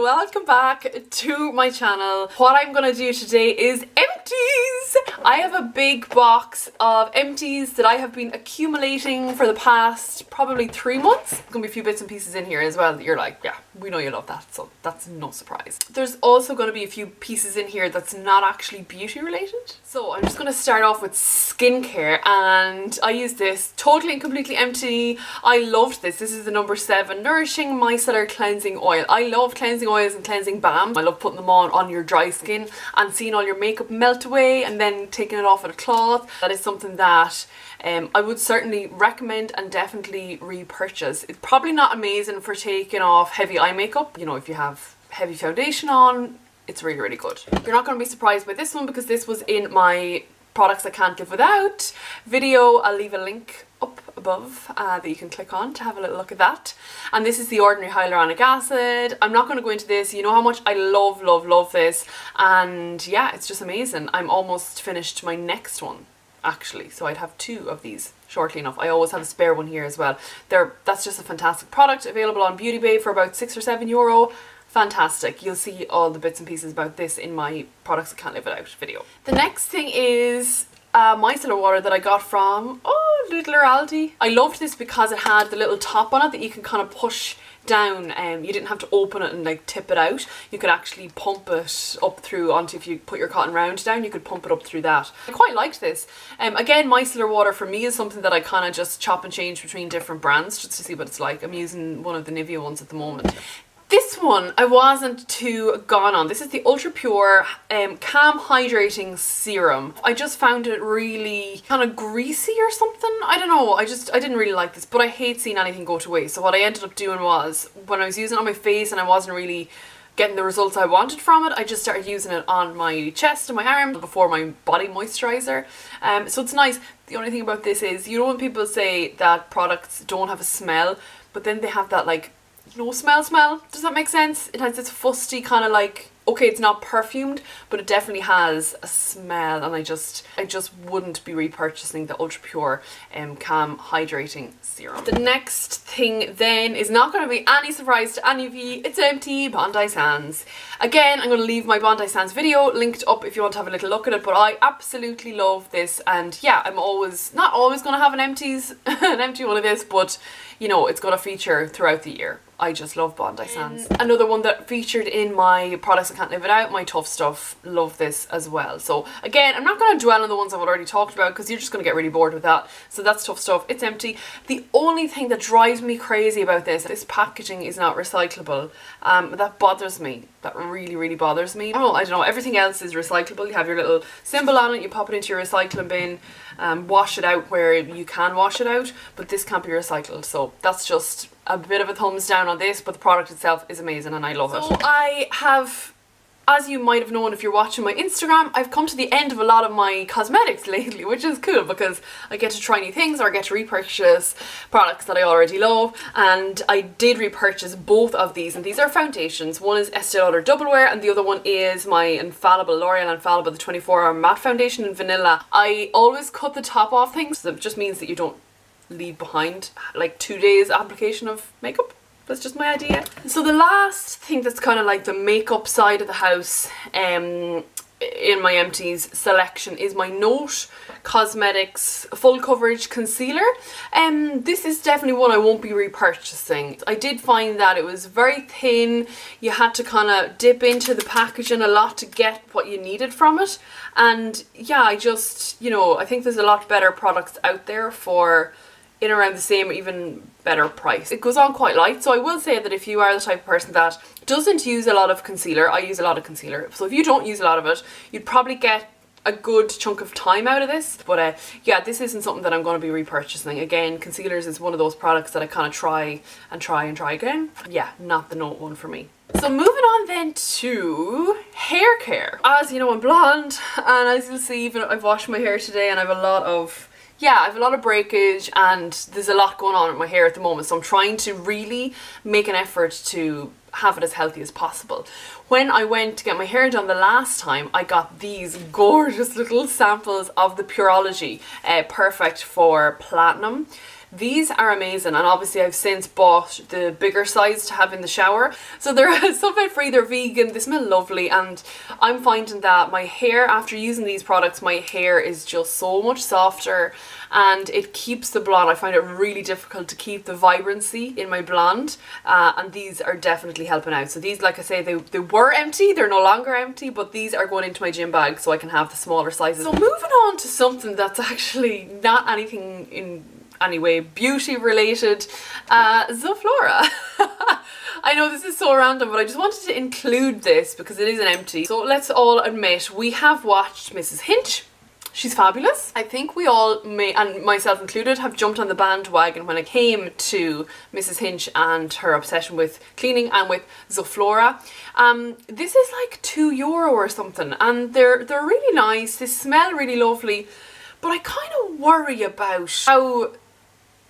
welcome back to my channel. What I'm gonna do today is empties. I have a big box of empties that I have been accumulating for the past probably 3 months. There's gonna be a few bits and pieces in here as well that you're like, yeah, we know you love that, so that's no surprise. There's also gonna be a few pieces in here that's not actually beauty related. So I'm just gonna start off with skincare, and I use this totally and completely empty. I loved this. This is the number 7 Nourishing Micellar Cleansing Oil. I love cleansing oils and cleansing balm. I love putting them on your dry skin and seeing all your makeup melt away and then taking it off with a cloth. That is something that I would certainly recommend and definitely repurchase. It's probably not amazing for taking off heavy eye makeup. You know, if you have heavy foundation on, it's really, really good. You're not going to be surprised by this one because this was in my products I can't live without video. I'll leave a link up above that you can click on to have a little look at that. And this is the Ordinary Hyaluronic Acid. I'm not going to go into this. You know how much I love this, and yeah, it's just amazing. I'm almost finished my next one actually, so I'd have 2 of these shortly enough. I always have a spare one here as well. That's just a fantastic product, available on Beauty Bay for about €6 or €7. Fantastic. You'll see all the bits and pieces about this in my products I can't live without video. The next thing is micellar water that I got from Little Aldi. I loved this because it had the little top on it that you can kind of push down. You didn't have to open it and like tip it out. You could actually pump it up through onto, if you put your cotton round down, you could pump it up through that. I quite liked this. Again, micellar water for me is something that I kind of just chop and change between different brands just to see what it's like. I'm using one of the Nivea ones at the moment. This one I wasn't too gone on. This is the Ultra Pure Calm Hydrating Serum. I just found it really kind of greasy or something. I don't know. I didn't really like this, but I hate seeing anything go to waste. So what I ended up doing was, when I was using it on my face and I wasn't really getting the results I wanted from it, I just started using it on my chest and my arm before my body moisturizer. So it's nice. The only thing about this is, you know when people say that products don't have a smell, but then they have that like no smell. Does that make sense? It has this fusty kind of like, okay, it's not perfumed, but it definitely has a smell, and I just wouldn't be repurchasing the Ultra Pure Calm Hydrating Serum. The next thing then is not going to be any surprise to any of you. It's empty Bondi Sands. Again, I'm going to leave my Bondi Sands video linked up if you want to have a little look at it, but I absolutely love this, and yeah, I'm not always going to have an empty one of this, but you know, it's going to feature throughout the year. I just love Bondi Sands. Another one that featured in my products I can't live without, my Tough Stuff. Love this as well. So again, I'm not going to dwell on the ones I've already talked about because you're just going to get really bored with that. So that's Tough Stuff. It's empty. The only thing that drives me crazy about this packaging is not recyclable. That bothers me. That really bothers me. I don't know. Everything else is recyclable. You have your little symbol on it. You pop it into your recycling bin. Wash it out where you can wash it out. But this can't be recycled. So that's just a bit of a thumbs down on this, but the product itself is amazing and I love it. So I have, as you might have known if you're watching my Instagram, I've come to the end of a lot of my cosmetics lately, which is cool because I get to try new things or I get to repurchase products that I already love. And I did repurchase both of these, and these are foundations. One is Estee Lauder Double Wear and the other one is my Infallible, L'Oreal Infallible, the 24-hour matte foundation in vanilla. I always cut the top off things, so it just means that you don't leave behind like 2 days application of makeup. That's just my idea. So the last thing that's kind of like the makeup side of the house in my empties selection is my Note Cosmetics Full Coverage Concealer. This is definitely one I won't be repurchasing. I did find that it was very thin. You had to kind of dip into the packaging a lot to get what you needed from it. And yeah, I just, you know, I think there's a lot better products out there for in around the same, even better price. It goes on quite light, so I will say that if you are the type of person that doesn't use a lot of concealer, I use a lot of concealer, so if you don't use a lot of it, you'd probably get a good chunk of time out of this. But yeah, this isn't something that I'm going to be repurchasing. Again, concealers is one of those products that I kind of try again. Yeah, not the Note one for me. So moving on then to hair care. As you know, I'm blonde, and as you'll see, even I've washed my hair today and I have a lot of breakage and there's a lot going on with my hair at the moment, so I'm trying to really make an effort to have it as healthy as possible. When I went to get my hair done the last time, I got these gorgeous little samples of the Pureology Perfect for Platinum. These are amazing, and obviously I've since bought the bigger size to have in the shower. So they're sulfate free, they're vegan, they smell lovely, and I'm finding that my hair, after using these products, my hair is just so much softer and it keeps the blonde. I find it really difficult to keep the vibrancy in my blonde, and these are definitely helping out. So these, like I say, they were empty, they're no longer empty, but these are going into my gym bag so I can have the smaller sizes. So moving on to something that's actually not anything in any way beauty related, Zoflora. I know this is so random, but I just wanted to include this because it is an empty. So let's all admit, we have watched Mrs. Hinch. She's fabulous. I think we all may, and myself included, have jumped on the bandwagon when it came to Mrs. Hinch and her obsession with cleaning and with Zoflora. This is like €2 or something, and they're really nice. They smell really lovely, but I kind of worry about how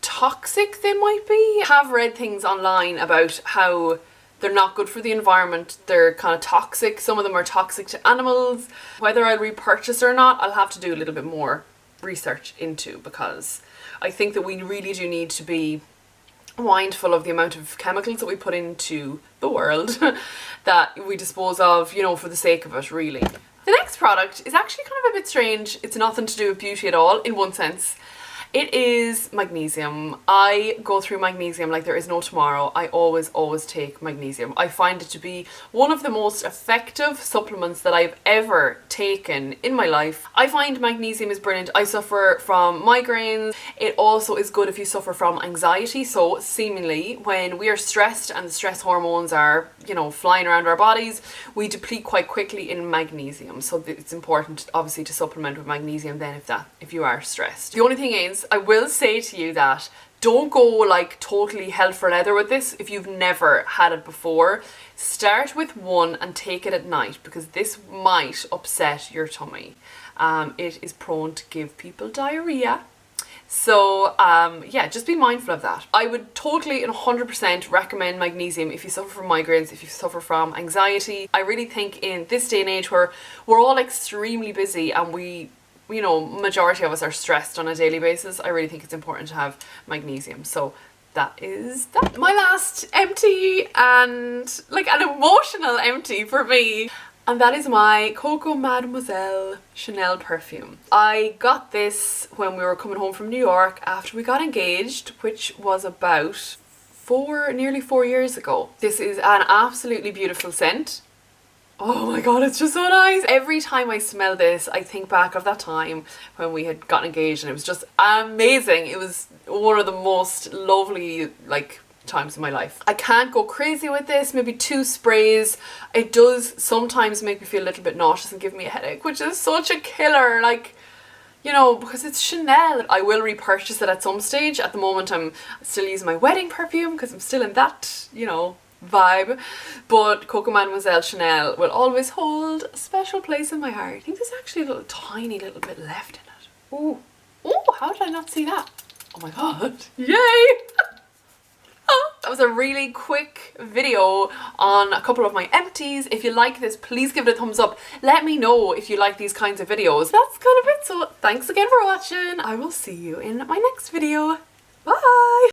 toxic they might be. I have read things online about how they're not good for the environment, they're kind of toxic, some of them are toxic to animals. Whether I'll repurchase or not, I'll have to do a little bit more research into, because I think that we really do need to be mindful of the amount of chemicals that we put into the world that we dispose of, you know, for the sake of it, really. The next product is actually kind of a bit strange. It's nothing to do with beauty at all, in one sense. It is magnesium. I go through magnesium like there is no tomorrow. I always take magnesium. I find it to be one of the most effective supplements that I've ever taken in my life. I find magnesium is brilliant. I suffer from migraines. It also is good if you suffer from anxiety. So seemingly when we are stressed and the stress hormones are, you know, flying around our bodies, we deplete quite quickly in magnesium. So it's important obviously to supplement with magnesium then if you are stressed. The only thing is, I will say to you that don't go like totally hell for leather with this if you've never had it before. Start with one and take it at night, because this might upset your tummy. It is prone to give people diarrhea. So yeah, just be mindful of that. I would totally and 100% recommend magnesium if you suffer from migraines, if you suffer from anxiety. I really think in this day and age where we're all extremely busy and you know, majority of us are stressed on a daily basis, I really think it's important to have magnesium. So that is that. My last empty, and like an emotional empty for me, and that is my Coco Mademoiselle Chanel perfume. I got this when we were coming home from New York after we got engaged, which was about nearly 4 years ago. This is an absolutely beautiful scent. Oh my god, it's just so nice. Every time I smell this, I think back of that time when we had gotten engaged and it was just amazing. It was one of the most lovely times in my life. I can't go crazy with this, maybe 2 sprays. It does sometimes make me feel a little bit nauseous and give me a headache, which is such a killer, like, you know, because it's Chanel. I will repurchase it at some stage. At the moment I'm still using my wedding perfume because I'm still in that, you know, vibe, but Coco Mademoiselle Chanel will always hold a special place in my heart. I think there's actually a tiny little bit left in it. Ooh, ooh, how did I not see that? Oh my god, yay! That was a really quick video on a couple of my empties. If you like this, please give it a thumbs up. Let me know if you like these kinds of videos. That's kind of it, so thanks again for watching. I will see you in my next video. Bye!